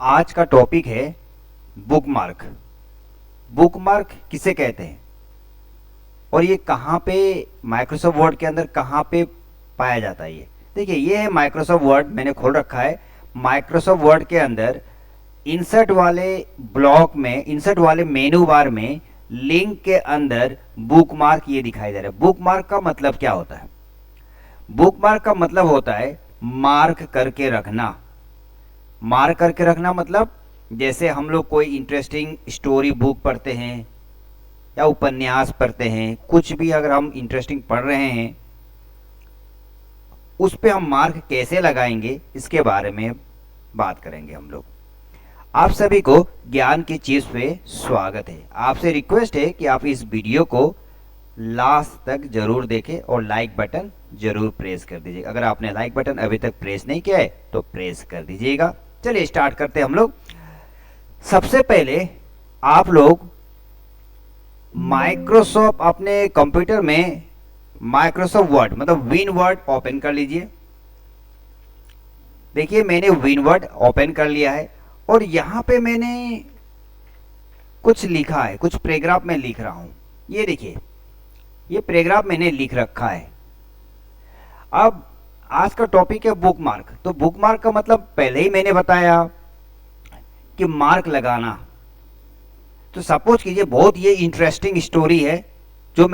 आज का टॉपिक है बुकमार्क। बुकमार्क किसे कहते हैं और ये कहाँ पे माइक्रोसॉफ्ट वर्ड के अंदर कहाँ पे पाया जाता है। ये देखिए, ये है माइक्रोसॉफ्ट वर्ड, मैंने खोल रखा है। माइक्रोसॉफ्ट वर्ड के अंदर इंसर्ट वाले ब्लॉक में, इंसर्ट वाले मेनू बार में लिंक के अंदर बुकमार्क ये दिखाई दे रहा है। बुकमार्क का मतलब क्या होता है? बुकमार्क का मतलब होता है मार्क करके रखना। मार्क करके रखना मतलब जैसे हम लोग कोई इंटरेस्टिंग स्टोरी बुक पढ़ते हैं या उपन्यास पढ़ते हैं, कुछ भी अगर हम इंटरेस्टिंग पढ़ रहे हैं उस पे हम मार्क कैसे लगाएंगे इसके बारे में बात करेंगे हम लोग। आप सभी को ज्ञान की चीज पे स्वागत है। आपसे रिक्वेस्ट है कि आप इस वीडियो को लास्ट तक जरूर देखें और लाइक बटन जरूर प्रेस कर दीजिएगा। अगर आपने लाइक बटन अभी तक प्रेस नहीं किया है तो प्रेस कर दीजिएगा। चलिए स्टार्ट करते हैं हम लोग। सबसे पहले आप लोग माइक्रोसॉफ्ट अपने कंप्यूटर में माइक्रोसॉफ्ट वर्ड मतलब विन वर्ड ओपन कर लीजिए। देखिए, मैंने विन वर्ड ओपन कर लिया है और यहां पे मैंने कुछ लिखा है, कुछ पैराग्राफ में लिख रहा हूं। ये देखिए, ये पैराग्राफ मैंने लिख रखा है। अब आज का टॉपिक है बुकमार्क। तो बुकमार्क का मतलब पहले ही मैंने बताया कि मार्क लगाना। तो सपोज कीजिए बहुत ये इंटरेस्टिंग स्टोरी है जो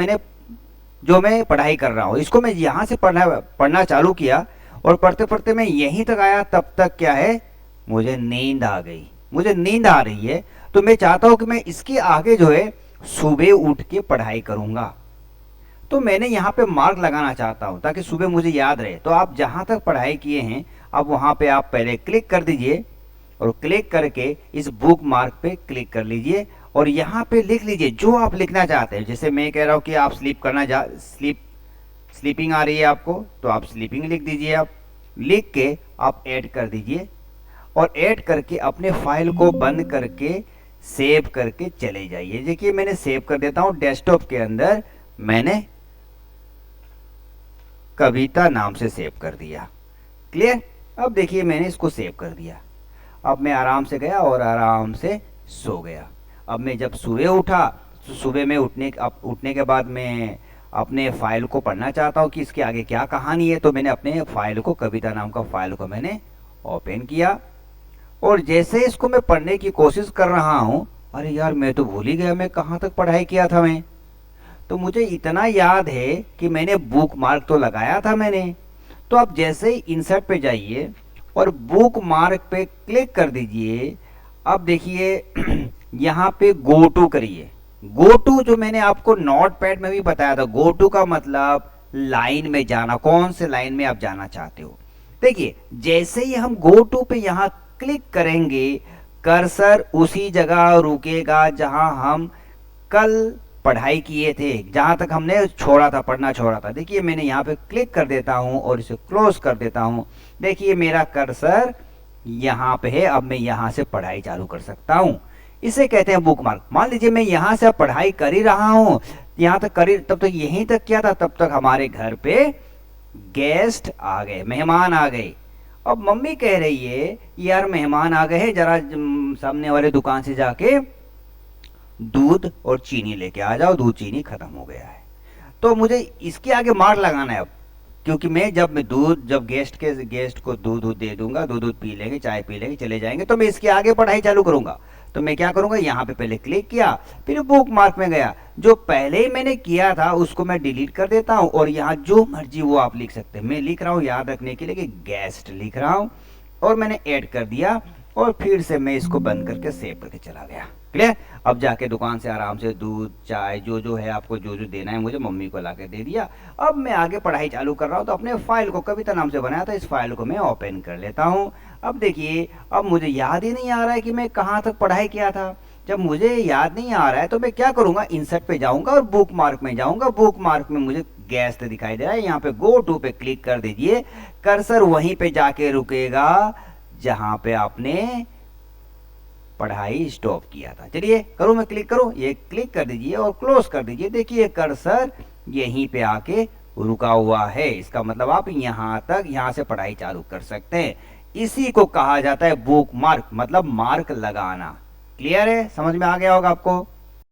मैं पढ़ाई कर रहा हूं। इसको मैं यहां से पढ़ना चालू किया और पढ़ते पढ़ते मैं यहीं तक आया, तब तक क्या है, मुझे नींद आ गई। मुझे नींद आ रही है तो मैं चाहता हूं कि मैं इसके आगे जो है सुबह उठ के पढ़ाई करूंगा। तो मैंने यहाँ पे मार्क लगाना चाहता हूँ ताकि सुबह मुझे याद रहे। तो आप जहाँ तक पढ़ाई किए हैं अब वहाँ पे आप पहले क्लिक कर दीजिए और क्लिक करके इस बुक मार्क पे क्लिक कर लीजिए और यहाँ पे लिख लीजिए जो आप लिखना चाहते हैं। जैसे मैं कह रहा हूँ कि आप स्लीपिंग आ रही है आपको, तो आप स्लीपिंग लिख दीजिए। आप लिख के आप ऐड कर दीजिए और ऐड करके अपने फाइल को बंद करके सेव करके चले जाइए। देखिए, मैंने सेव कर देता हूँ। डेस्कटॉप के अंदर मैंने कविता नाम से सेव कर दिया। क्लियर? अब देखिए, मैंने इसको सेव कर दिया। अब मैं आराम से गया और आराम से सो गया। अब मैं जब सुबह उठा तो सुबह में उठने के बाद मैं अपने फाइल को पढ़ना चाहता हूँ कि इसके आगे क्या कहानी है। तो मैंने अपने फाइल को, कविता नाम का फाइल को मैंने ओपन किया और जैसे इसको मैं पढ़ने की कोशिश कर रहा हूँ, अरे यार मैं तो भूल ही गया मैं कहाँ तक पढ़ाई किया था। मैं तो मुझे इतना याद है कि मैंने बुक मार्क तो लगाया था मैंने। तो आप जैसे ही इंसर्ट पे जाइए और बुक मार्क पे क्लिक कर दीजिए। अब देखिए यहाँ पे गो टू करिए। गो टू जो मैंने आपको नोटपैड में भी बताया था, गो टू का मतलब लाइन में जाना, कौन से लाइन में आप जाना चाहते हो। देखिए, जैसे ही हम गो टू पे यहाँ क्लिक करेंगे कर्सर उसी जगह रुकेगा जहां हम कल पढ़ाई किए थे, जहां तक हमने छोड़ा था, पढ़ना छोड़ा था। देखिए, मैंने यहाँ पे क्लिक कर देता हूं और इसे क्लोज कर देता हूं। देखिए, मेरा कर्सर यहाँ पे है। अब मैं यहाँ से पढ़ाई चालू कर सकता हूं। इसे कहते हैं बुकमार्क। मान लीजिए मैं यहाँ से पढ़ाई कर ही रहा हूं, यहाँ तक तब तक यहीं तक किया था, तब तक हमारे घर पे गेस्ट आ गए, मेहमान आ गए। अब मम्मी कह रही है यार मेहमान आ गए हैं, जरा सामने वाले दुकान से जाके दूध और चीनी लेके आ जाओ, दूध चीनी खत्म हो गया है। तो मुझे इसके आगे मार्क लगाना है अब, क्योंकि मैं जब गेस्ट को दूध दे दूंगा, दूध पी लेंगे, चाय पी लेंगे, चले जाएंगे, तो मैं इसके आगे पढ़ाई चालू करूंगा। तो मैं क्या करूंगा, यहाँ पे पहले क्लिक किया, फिर बुक मार्क में गया। जो पहले ही मैंने किया था उसको मैं डिलीट कर देता हूँ और यहाँ जो मर्जी वो आप लिख सकते हैं। मैं लिख रहा हूँ याद रखने के लिए कि गेस्ट लिख रहा हूँ और मैंने ऐड कर दिया और फिर से मैं इसको बंद करके सेव करके चला गया। क्लियर? अब जाके दुकान से आराम से दूध, चाय, जो है आपको जो देना है मुझे, मम्मी को लाके दे दिया। अब मैं आगे पढ़ाई चालू कर रहा हूँ। तो अपने फाइल को, कविता नाम से बनाया था, इस फाइल को मैं ओपन कर लेता हूँ। अब देखिए, अब मुझे याद ही नहीं आ रहा है कि मैं कहाँ तक पढ़ाई किया था। जब मुझे याद नहीं आ रहा है तो मैं क्या करूंगा, इंसर्ट पे जाऊंगा और बुक मार्क में जाऊंगा। बुक मार्क में मुझे गेस्ट दिखाई दे रहा है, यहाँ पे गो टू पे क्लिक कर दीजिए। कर्सर वहीं पे जाके रुकेगा जहां पे आपने पढ़ाई स्टॉप किया था। चलिए करूं, मैं क्लिक करूं, ये क्लिक कर दीजिए और क्लोज कर दीजिए। देखिए कर्सर यहीं पे आके रुका हुआ है। इसका मतलब आप यहाँ से पढ़ाई चालू कर सकते हैं। इसी को कहा जाता है बुक मार्क, मतलब मार्क लगाना। क्लियर है, समझ में आ गया होगा आपको।